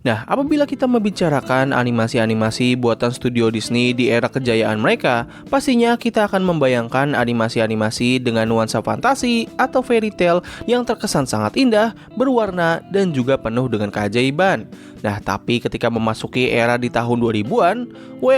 Nah, apabila kita membicarakan animasi-animasi buatan studio Disney di era kejayaan mereka, pastinya kita akan membayangkan animasi-animasi dengan nuansa fantasi atau fairy tale yang terkesan sangat indah, berwarna, dan juga penuh dengan keajaiban. Nah, tapi ketika memasuki era di tahun 2000-an,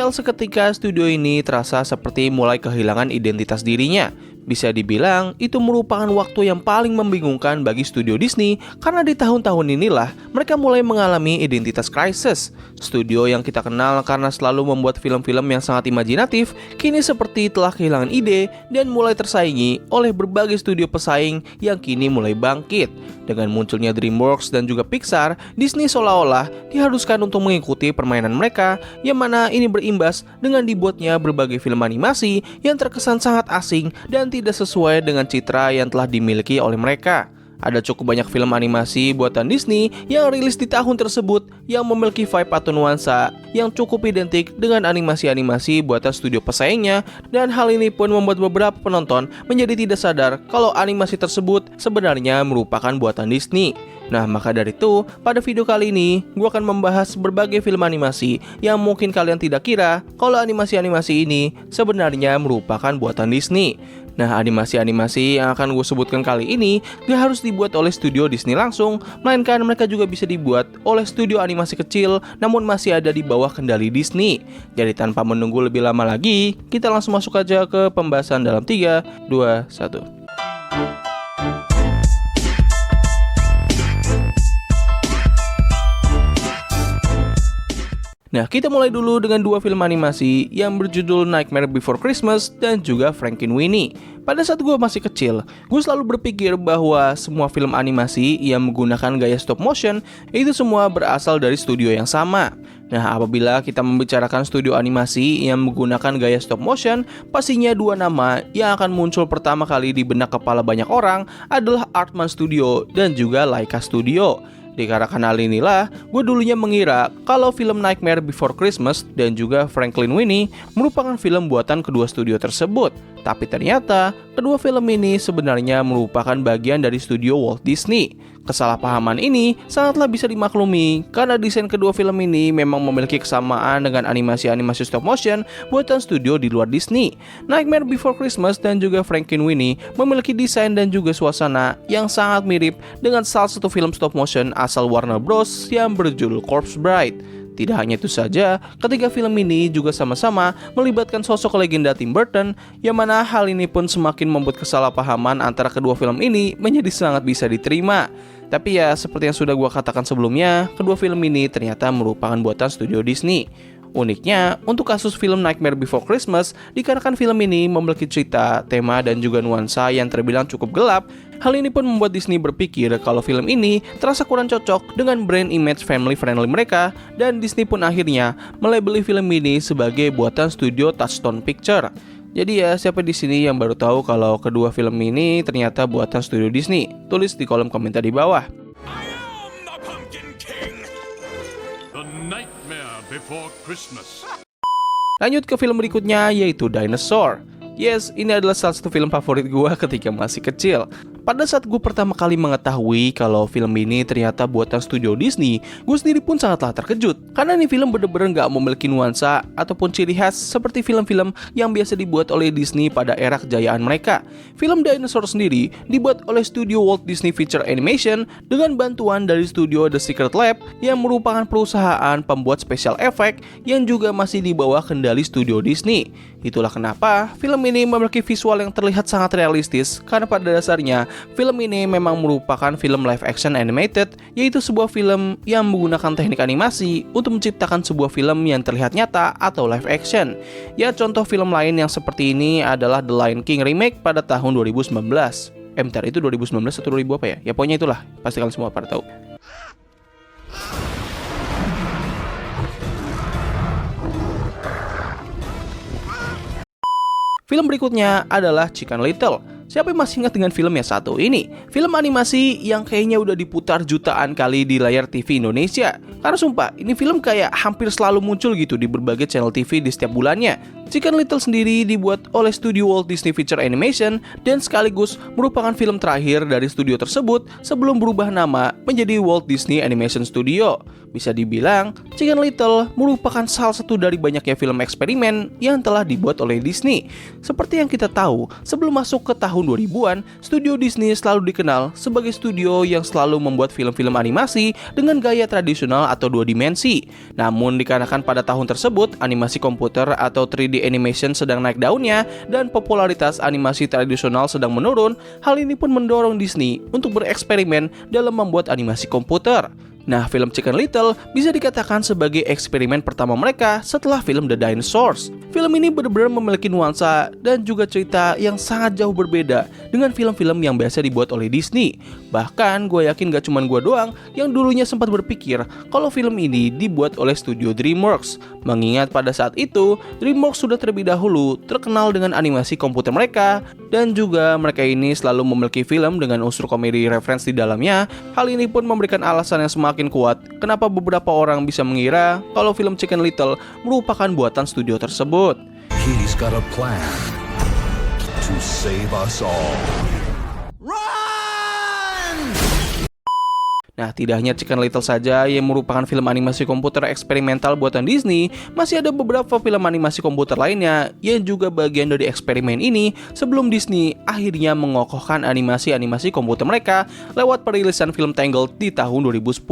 seketika studio ini terasa seperti mulai kehilangan identitas dirinya. Bisa dibilang, itu merupakan waktu yang paling membingungkan bagi studio Disney karena di tahun-tahun inilah mereka mulai mengalami identitas krisis. Studio yang kita kenal karena selalu membuat film-film yang sangat imajinatif, kini seperti telah kehilangan ide dan mulai tersaingi oleh berbagai studio pesaing yang kini mulai bangkit. Dengan munculnya DreamWorks dan juga Pixar, Disney seolah-olah diharuskan untuk mengikuti permainan mereka, yang mana ini berimbas dengan dibuatnya berbagai film animasi yang terkesan sangat asing dan tidak sesuai dengan citra yang telah dimiliki oleh mereka. Ada cukup banyak film animasi buatan Disney yang rilis di tahun tersebut yang memiliki vibe atau nuansa yang cukup identik dengan animasi-animasi buatan studio pesaingnya, dan hal ini pun membuat beberapa penonton menjadi tidak sadar kalau animasi tersebut sebenarnya merupakan buatan Disney. Nah, maka dari itu, pada video kali ini, gue akan membahas berbagai film animasi yang mungkin kalian tidak kira kalau animasi-animasi ini sebenarnya merupakan buatan Disney. Nah, animasi-animasi yang akan gue sebutkan kali ini gak harus dibuat oleh studio Disney langsung, melainkan mereka juga bisa dibuat oleh studio animasi kecil namun masih ada di bawah kendali Disney. Jadi tanpa menunggu lebih lama lagi, kita langsung masuk aja ke pembahasan dalam 3, 2, 1. Nah, kita mulai dulu dengan dua film animasi yang berjudul Nightmare Before Christmas dan juga Frankenweenie. Pada saat gue masih kecil, gue selalu berpikir bahwa semua film animasi yang menggunakan gaya stop motion itu semua berasal dari studio yang sama. Nah, apabila kita membicarakan studio animasi yang menggunakan gaya stop motion, pastinya dua nama yang akan muncul pertama kali di benak kepala banyak orang adalah Aardman Studio dan juga Laika Studio. Dikarenakan hal inilah, gue dulunya mengira kalau film Nightmare Before Christmas dan juga Frankenweenie merupakan film buatan kedua studio tersebut. Tapi ternyata, kedua film ini sebenarnya merupakan bagian dari studio Walt Disney. Kesalahpahaman ini sangatlah bisa dimaklumi karena desain kedua film ini memang memiliki kesamaan dengan animasi-animasi stop motion buatan studio di luar Disney. Nightmare Before Christmas dan juga Frankenweenie memiliki desain dan juga suasana yang sangat mirip dengan salah satu film stop motion asal Warner Bros yang berjudul Corpse Bride. Tidak hanya itu saja, ketiga film ini juga sama-sama melibatkan sosok legenda Tim Burton, yang mana hal ini pun semakin membuat kesalahpahaman antara kedua film ini menjadi sangat bisa diterima. Tapi ya, seperti yang sudah gue katakan sebelumnya, kedua film ini ternyata merupakan buatan studio Disney. Uniknya, untuk kasus film Nightmare Before Christmas, dikarenakan film ini memiliki cerita, tema, dan juga nuansa yang terbilang cukup gelap, hal ini pun membuat Disney berpikir kalau film ini terasa kurang cocok dengan brand image family-friendly mereka, dan Disney pun akhirnya melabeli film ini sebagai buatan studio Touchstone Picture. Jadi ya, siapa di sini yang baru tahu kalau kedua film ini ternyata buatan studio Disney? Tulis di kolom komentar di bawah. Before Christmas. Lanjut ke film berikutnya, yaitu Dinosaur. Yes, ini adalah salah satu film favorit gue ketika masih kecil. Pada saat gue pertama kali mengetahui kalau film ini ternyata buatan studio Disney, gue sendiri pun sangatlah terkejut. Karena ini film bener-bener gak memiliki nuansa ataupun ciri khas seperti film-film yang biasa dibuat oleh Disney pada era kejayaan mereka. Film Dinosaur sendiri dibuat oleh studio Walt Disney Feature Animation dengan bantuan dari studio The Secret Lab yang merupakan perusahaan pembuat special effect yang juga masih di bawah kendali studio Disney. Itulah kenapa film ini memiliki visual yang terlihat sangat realistis, karena pada dasarnya film ini memang merupakan film live action animated, yaitu sebuah film yang menggunakan teknik animasi untuk menciptakan sebuah film yang terlihat nyata atau live action. Ya, contoh film lain yang seperti ini adalah The Lion King remake pada tahun 2019. Bentar, itu 2019 atau 2000 apa ya? Ya pokoknya itulah, pasti kalian semua pada tahu. Film berikutnya adalah Chicken Little. Siapa yang masih ingat dengan film yang satu ini? Film animasi yang kayaknya udah diputar jutaan kali di layar TV Indonesia. Karena sumpah, ini film kayak hampir selalu muncul gitu di berbagai channel TV di setiap bulannya. Chicken Little sendiri dibuat oleh studio Walt Disney Feature Animation dan sekaligus merupakan film terakhir dari studio tersebut sebelum berubah nama menjadi Walt Disney Animation Studio. Bisa dibilang, Chicken Little merupakan salah satu dari banyaknya film eksperimen yang telah dibuat oleh Disney. Seperti yang kita tahu, sebelum masuk ke tahun 2000-an, studio Disney selalu dikenal sebagai studio yang selalu membuat film-film animasi dengan gaya tradisional atau dua dimensi. Namun dikarenakan pada tahun tersebut, animasi komputer atau 3D animation sedang naik daunnya dan popularitas animasi tradisional sedang menurun, hal ini pun mendorong Disney untuk bereksperimen dalam membuat animasi komputer. Nah, film Chicken Little bisa dikatakan sebagai eksperimen pertama mereka setelah film The Dinosaurs. Film ini benar-benar memiliki nuansa dan juga cerita yang sangat jauh berbeda dengan film-film yang biasa dibuat oleh Disney. Bahkan gue yakin gak cuma gue doang yang dulunya sempat berpikir kalau film ini dibuat oleh studio DreamWorks. Mengingat pada saat itu, DreamWorks sudah terlebih dahulu terkenal dengan animasi komputer mereka, dan juga mereka ini selalu memiliki film dengan unsur komedi reference di dalamnya. Hal ini pun memberikan alasan yang semakin kuat kenapa beberapa orang bisa mengira kalau film Chicken Little merupakan buatan studio tersebut. He's got a plan to save us all. Nah, tidak hanya Chicken Little saja yang merupakan film animasi komputer eksperimental buatan Disney, masih ada beberapa film animasi komputer lainnya yang juga bagian dari eksperimen ini sebelum Disney akhirnya mengokohkan animasi-animasi komputer mereka lewat perilisan film Tangled di tahun 2010.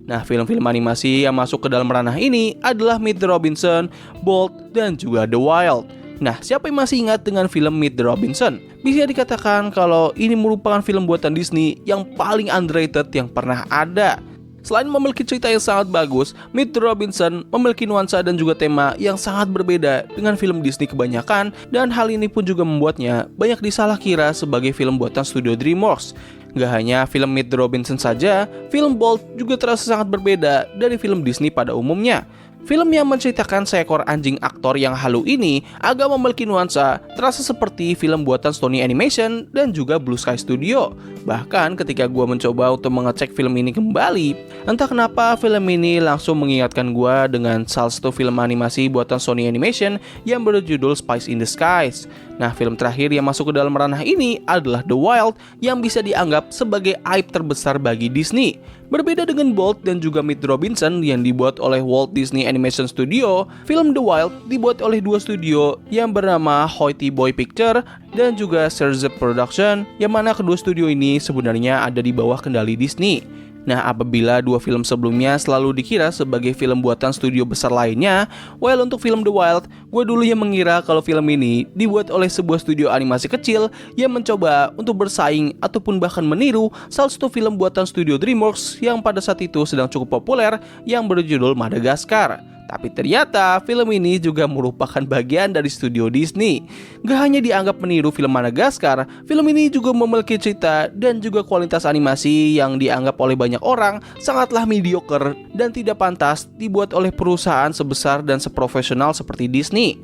Nah, film-film animasi yang masuk ke dalam ranah ini adalah Meet the Robinson, Bolt, dan juga The Wild. Nah, siapa yang masih ingat dengan film Meet the Robinson? Bisa dikatakan kalau ini merupakan film buatan Disney yang paling underrated yang pernah ada. Selain memiliki cerita yang sangat bagus, Meet the Robinson memiliki nuansa dan juga tema yang sangat berbeda dengan film Disney kebanyakan, dan hal ini pun juga membuatnya banyak disalahkira sebagai film buatan studio DreamWorks. Gak hanya film Meet the Robinson saja, film Bolt juga terasa sangat berbeda dari film Disney pada umumnya. Film yang menceritakan seekor anjing aktor yang halu ini agak memiliki nuansa terasa seperti film buatan Sony Animation dan juga Blue Sky Studio. Bahkan ketika gue mencoba untuk mengecek film ini kembali, entah kenapa film ini langsung mengingatkan gue dengan salah satu film animasi buatan Sony Animation yang berjudul Spice in the Skies. Nah, film terakhir yang masuk ke dalam ranah ini adalah The Wild yang bisa dianggap sebagai aib terbesar bagi Disney. Berbeda dengan Bolt dan juga Meet the Robinson yang dibuat oleh Walt Disney Animation Studio, film The Wild dibuat oleh dua studio yang bernama Hoity Boy Picture dan juga Serzep Production, yang mana kedua studio ini sebenarnya ada di bawah kendali Disney. Nah, apabila dua film sebelumnya selalu dikira sebagai film buatan studio besar lainnya, well, untuk film The Wild, gue dulunya mengira kalau film ini dibuat oleh sebuah studio animasi kecil yang mencoba untuk bersaing ataupun bahkan meniru salah satu film buatan studio DreamWorks yang pada saat itu sedang cukup populer yang berjudul Madagascar. Tapi ternyata film ini juga merupakan bagian dari studio Disney. Gak hanya dianggap meniru film Madagascar, film ini juga memiliki cerita dan juga kualitas animasi yang dianggap oleh banyak orang sangatlah mediocre dan tidak pantas dibuat oleh perusahaan sebesar dan seprofesional seperti Disney.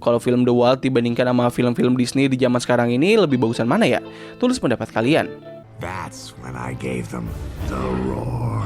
Kalau film The Wild dibandingkan sama film-film Disney di zaman sekarang ini, lebih bagusan mana ya? Tulis pendapat kalian. That's when I gave them the roar.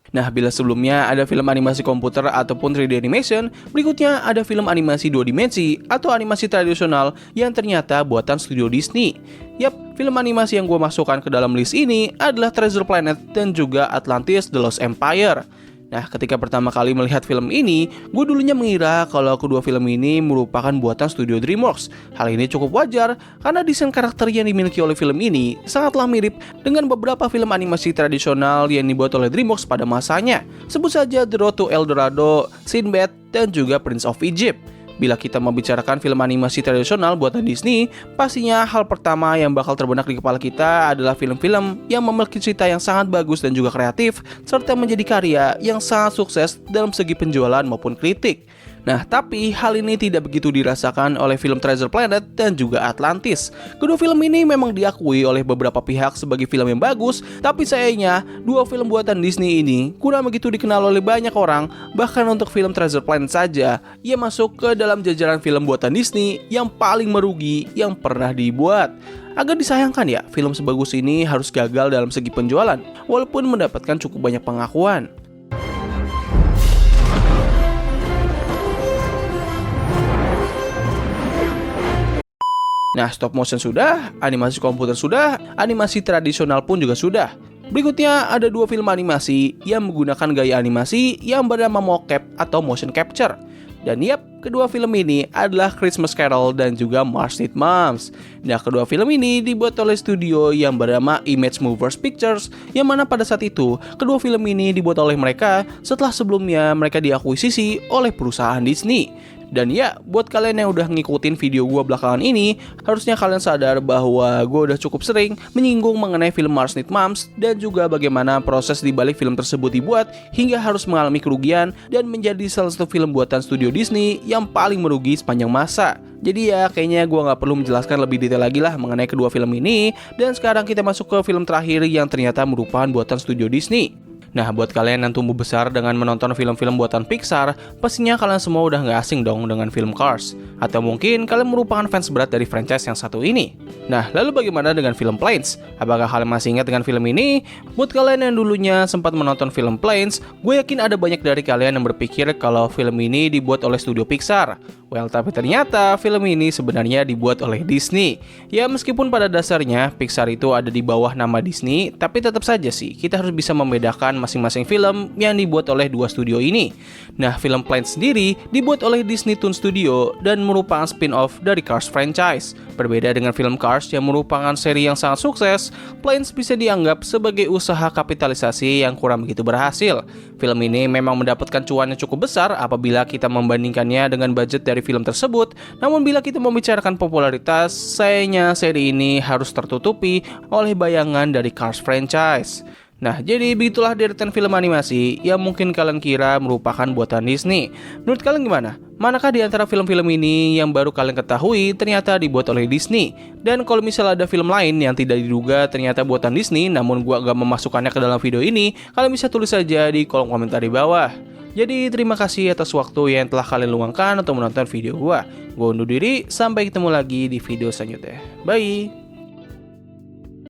Nah, bila sebelumnya ada film animasi komputer ataupun 3D animation, berikutnya ada film animasi dua dimensi atau animasi tradisional yang ternyata buatan studio Disney. Yap, film animasi yang gue masukkan ke dalam list ini adalah Treasure Planet dan juga Atlantis The Lost Empire. Nah, ketika pertama kali melihat film ini, gue dulunya mengira kalau kedua film ini merupakan buatan studio DreamWorks. Hal ini cukup wajar karena desain karakter yang dimiliki oleh film ini sangatlah mirip dengan beberapa film animasi tradisional yang dibuat oleh DreamWorks pada masanya. Sebut saja The Road to El Dorado, Sinbad, dan juga Prince of Egypt. Bila kita membicarakan film animasi tradisional buatan Disney, pastinya hal pertama yang bakal terbenak di kepala kita adalah film-film yang memiliki cerita yang sangat bagus dan juga kreatif, serta menjadi karya yang sangat sukses dalam segi penjualan maupun kritik. Nah, tapi hal ini tidak begitu dirasakan oleh film Treasure Planet dan juga Atlantis. Kedua film ini memang diakui oleh beberapa pihak sebagai film yang bagus, tapi sayangnya dua film buatan Disney ini kurang begitu dikenal oleh banyak orang. Bahkan untuk film Treasure Planet saja, ia masuk ke dalam jajaran film buatan Disney yang paling merugi yang pernah dibuat. Agak disayangkan ya, film sebagus ini harus gagal dalam segi penjualan, walaupun mendapatkan cukup banyak pengakuan. Nah, stop motion sudah, animasi komputer sudah, animasi tradisional pun juga sudah. Berikutnya ada dua film animasi yang menggunakan gaya animasi yang bernama mocap atau motion capture. Dan yap, kedua film ini adalah Christmas Carol dan juga March Need Moms. Nah, kedua film ini dibuat oleh studio yang bernama Image Movers Pictures, yang mana pada saat itu, kedua film ini dibuat oleh mereka setelah sebelumnya mereka diakuisisi oleh perusahaan Disney. Dan ya, buat kalian yang udah ngikutin video gue belakangan ini, harusnya kalian sadar bahwa gue udah cukup sering menyinggung mengenai film March Need Moms dan juga bagaimana proses di balik film tersebut dibuat hingga harus mengalami kerugian dan menjadi salah satu film buatan studio Disney yang paling merugi sepanjang masa. Jadi ya, kayaknya gue gak perlu menjelaskan lebih detail lagi lah mengenai kedua film ini. Dan sekarang kita masuk ke film terakhir yang ternyata merupakan buatan studio Disney. Nah, buat kalian yang tumbuh besar dengan menonton film-film buatan Pixar, pastinya kalian semua udah gak asing dong dengan film Cars. Atau mungkin kalian merupakan fans berat dari franchise yang satu ini. Nah, lalu bagaimana dengan film Planes? Apakah kalian masih ingat dengan film ini? Buat kalian yang dulunya sempat menonton film Planes, gue yakin ada banyak dari kalian yang berpikir kalau film ini dibuat oleh studio Pixar. Well, tapi ternyata film ini sebenarnya dibuat oleh Disney. Ya, meskipun pada dasarnya Pixar itu ada di bawah nama Disney, tapi tetap saja sih kita harus bisa membedakan masing-masing film yang dibuat oleh dua studio ini. Nah, film Planes sendiri dibuat oleh Disney Toon Studio dan merupakan spin-off dari Cars franchise. Berbeda dengan film Cars yang merupakan seri yang sangat sukses, Planes bisa dianggap sebagai usaha kapitalisasi yang kurang begitu berhasil. Film ini memang mendapatkan cuan yang cukup besar apabila kita membandingkannya dengan budget dari film tersebut, namun bila kita membicarakan popularitas, sayangnya seri ini harus tertutupi oleh bayangan dari Cars franchise. Nah, jadi begitulah deretan film animasi yang mungkin kalian kira merupakan buatan Disney. Menurut kalian gimana? Manakah di antara film-film ini yang baru kalian ketahui ternyata dibuat oleh Disney? Dan kalau misalnya ada film lain yang tidak diduga ternyata buatan Disney, namun gua gak memasukkannya ke dalam video ini, kalian bisa tulis saja di kolom komentar di bawah. Jadi terima kasih atas waktu yang telah kalian luangkan untuk menonton video gua. Gua undur diri, sampai ketemu lagi di video selanjutnya. Bye!